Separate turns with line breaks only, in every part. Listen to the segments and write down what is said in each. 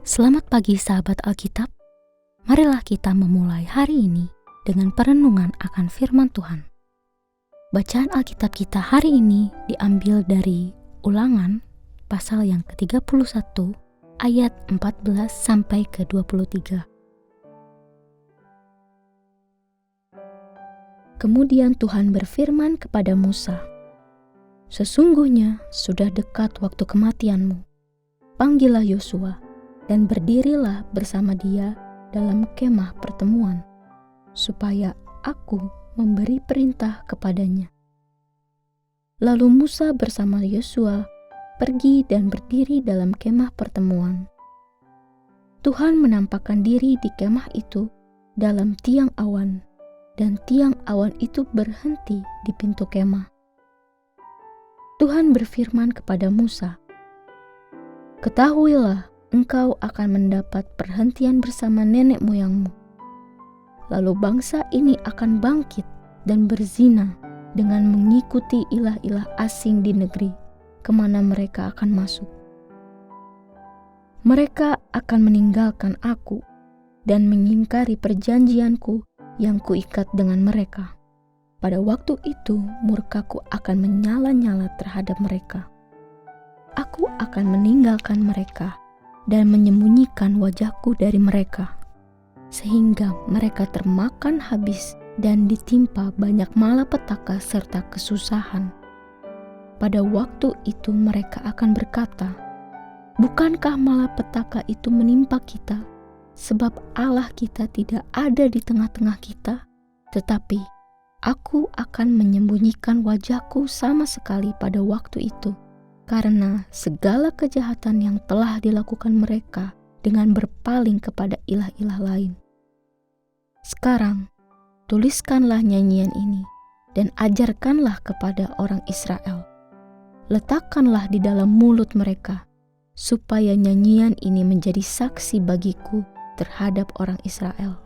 Selamat pagi sahabat Alkitab. Marilah kita memulai hari ini dengan perenungan akan firman Tuhan. Bacaan Alkitab kita hari ini diambil dari Ulangan pasal yang ke-31 ayat 14 sampai ke-23. Kemudian Tuhan berfirman kepada Musa, "Sesungguhnya sudah dekat waktu kematianmu. Panggillah Yosua dan berdirilah bersama dia dalam kemah pertemuan, supaya aku memberi perintah kepadanya." Lalu Musa bersama Yosua pergi dan berdiri dalam kemah pertemuan. Tuhan menampakkan diri di kemah itu dalam tiang awan, dan tiang awan itu berhenti di pintu kemah. Tuhan berfirman kepada Musa, "Ketahuilah, engkau akan mendapat perhentian bersama nenek moyangmu. Lalu bangsa ini akan bangkit dan berzina dengan mengikuti ilah-ilah asing di negeri kemana mereka akan masuk. Mereka akan meninggalkan aku dan mengingkari perjanjianku yang kuikat dengan mereka. Pada waktu itu murkaku akan menyala-nyala terhadap mereka. Aku akan meninggalkan mereka dan menyembunyikan wajahku dari mereka, sehingga mereka termakan habis dan ditimpa banyak malapetaka serta kesusahan. Pada waktu itu mereka akan berkata, 'Bukankah malapetaka itu menimpa kita, sebab Allah kita tidak ada di tengah-tengah kita?' Tetapi aku akan menyembunyikan wajahku sama sekali pada waktu itu, karena segala kejahatan yang telah dilakukan mereka dengan berpaling kepada ilah-ilah lain. Sekarang, tuliskanlah nyanyian ini dan ajarkanlah kepada orang Israel. Letakkanlah di dalam mulut mereka, supaya nyanyian ini menjadi saksi bagiku terhadap orang Israel.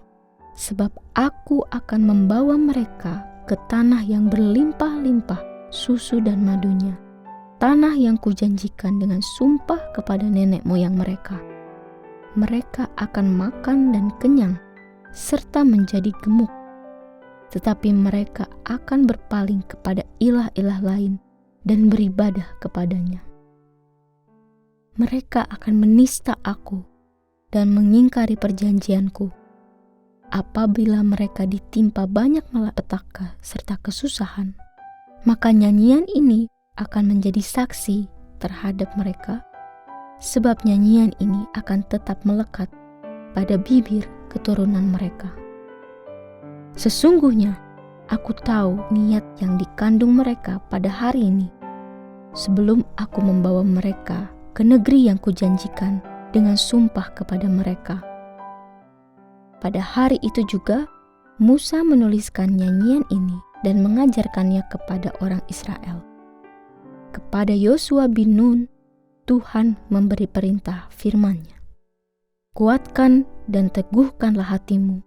Sebab aku akan membawa mereka ke tanah yang berlimpah-limpah susu dan madunya, tanah yang kujanjikan dengan sumpah kepada nenek moyang mereka. Mereka akan makan dan kenyang, serta menjadi gemuk. Tetapi mereka akan berpaling kepada ilah-ilah lain dan beribadah kepadanya. Mereka akan menista aku dan mengingkari perjanjianku. Apabila mereka ditimpa banyak malapetaka serta kesusahan, maka nyanyian ini akan menjadi saksi terhadap mereka, sebab nyanyian ini akan tetap melekat pada bibir keturunan mereka. Sesungguhnya aku tahu niat yang dikandung mereka pada hari ini, sebelum aku membawa mereka ke negeri yang kujanjikan dengan sumpah kepada mereka. Pada hari itu juga Musa menuliskan nyanyian ini dan mengajarkannya kepada orang Israel. Kepada Yosua bin Nun, Tuhan memberi perintah firman-Nya, "Kuatkan dan teguhkanlah hatimu,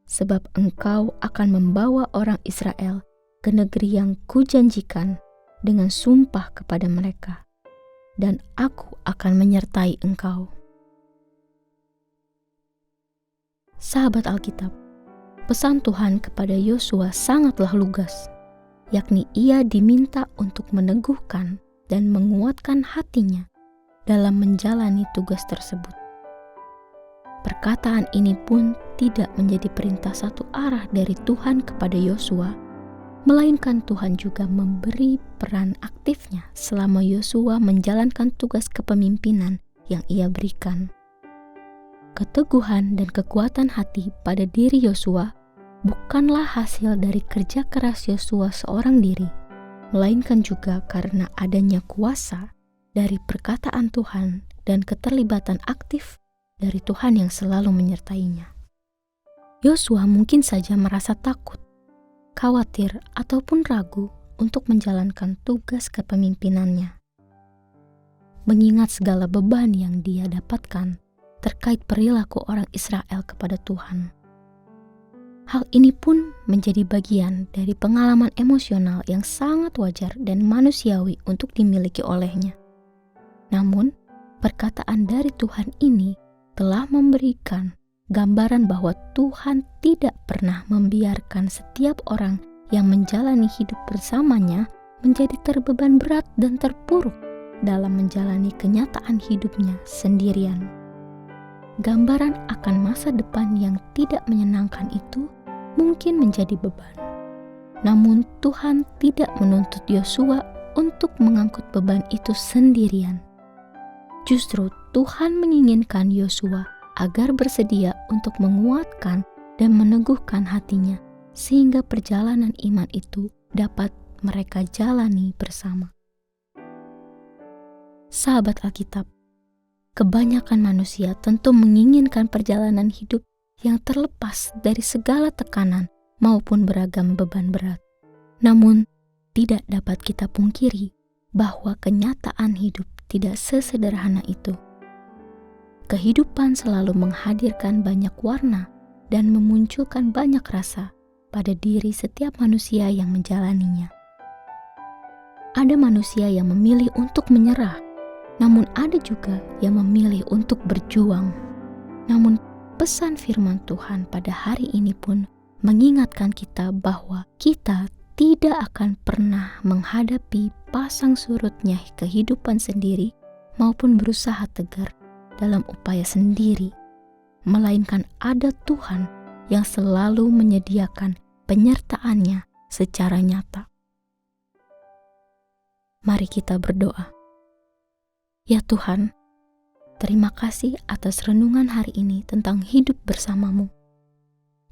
sebab engkau akan membawa orang Israel ke negeri yang kujanjikan dengan sumpah kepada mereka, dan aku akan menyertai engkau." Sahabat Alkitab, pesan Tuhan kepada Yosua sangatlah lugas, yakni ia diminta untuk meneguhkan dan menguatkan hatinya dalam menjalani tugas tersebut. Perkataan ini pun tidak menjadi perintah satu arah dari Tuhan kepada Yosua, melainkan Tuhan juga memberi peran aktifnya selama Yosua menjalankan tugas kepemimpinan yang ia berikan. Keteguhan dan kekuatan hati pada diri Yosua bukanlah hasil dari kerja keras Yosua seorang diri, melainkan juga karena adanya kuasa dari perkataan Tuhan dan keterlibatan aktif dari Tuhan yang selalu menyertainya. Yosua mungkin saja merasa takut, khawatir, ataupun ragu untuk menjalankan tugas kepemimpinannya, mengingat segala beban yang dia dapatkan terkait perilaku orang Israel kepada Tuhan. Hal ini pun menjadi bagian dari pengalaman emosional yang sangat wajar dan manusiawi untuk dimiliki olehnya. Namun, perkataan dari Tuhan ini telah memberikan gambaran bahwa Tuhan tidak pernah membiarkan setiap orang yang menjalani hidup bersamanya menjadi terbeban berat dan terpuruk dalam menjalani kenyataan hidupnya sendirian. Gambaran akan masa depan yang tidak menyenangkan itu mungkin menjadi beban. Namun Tuhan tidak menuntut Yosua untuk mengangkut beban itu sendirian. Justru Tuhan menginginkan Yosua agar bersedia untuk menguatkan dan meneguhkan hatinya, sehingga perjalanan iman itu dapat mereka jalani bersama. Sahabat Alkitab, kebanyakan manusia tentu menginginkan perjalanan hidup yang terlepas dari segala tekanan maupun beragam beban berat. Namun, tidak dapat kita pungkiri bahwa kenyataan hidup tidak sesederhana itu. Kehidupan selalu menghadirkan banyak warna dan memunculkan banyak rasa pada diri setiap manusia yang menjalaninya. Ada manusia yang memilih untuk menyerah, namun ada juga yang memilih untuk berjuang. Namun pesan firman Tuhan pada hari ini pun mengingatkan kita bahwa kita tidak akan pernah menghadapi pasang surutnya kehidupan sendiri maupun berusaha tegar dalam upaya sendiri, melainkan ada Tuhan yang selalu menyediakan penyertaannya secara nyata. Mari kita berdoa. Ya Tuhan, terima kasih atas renungan hari ini tentang hidup bersamamu.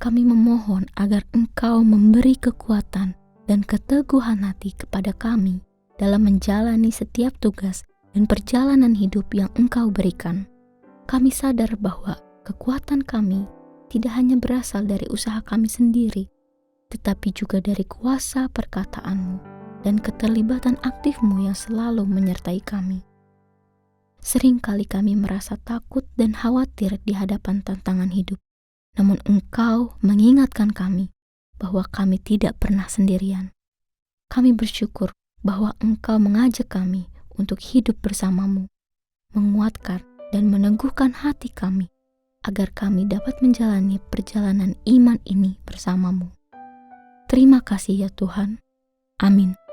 Kami memohon agar Engkau memberi kekuatan dan keteguhan hati kepada kami dalam menjalani setiap tugas dan perjalanan hidup yang Engkau berikan. Kami sadar bahwa kekuatan kami tidak hanya berasal dari usaha kami sendiri, tetapi juga dari kuasa perkataan-Mu dan keterlibatan aktif-Mu yang selalu menyertai kami. Seringkali kami merasa takut dan khawatir di hadapan tantangan hidup, namun Engkau mengingatkan kami bahwa kami tidak pernah sendirian. Kami bersyukur bahwa Engkau mengajak kami untuk hidup bersama-Mu, menguatkan dan meneguhkan hati kami, agar kami dapat menjalani perjalanan iman ini bersama-Mu. Terima kasih ya Tuhan. Amin.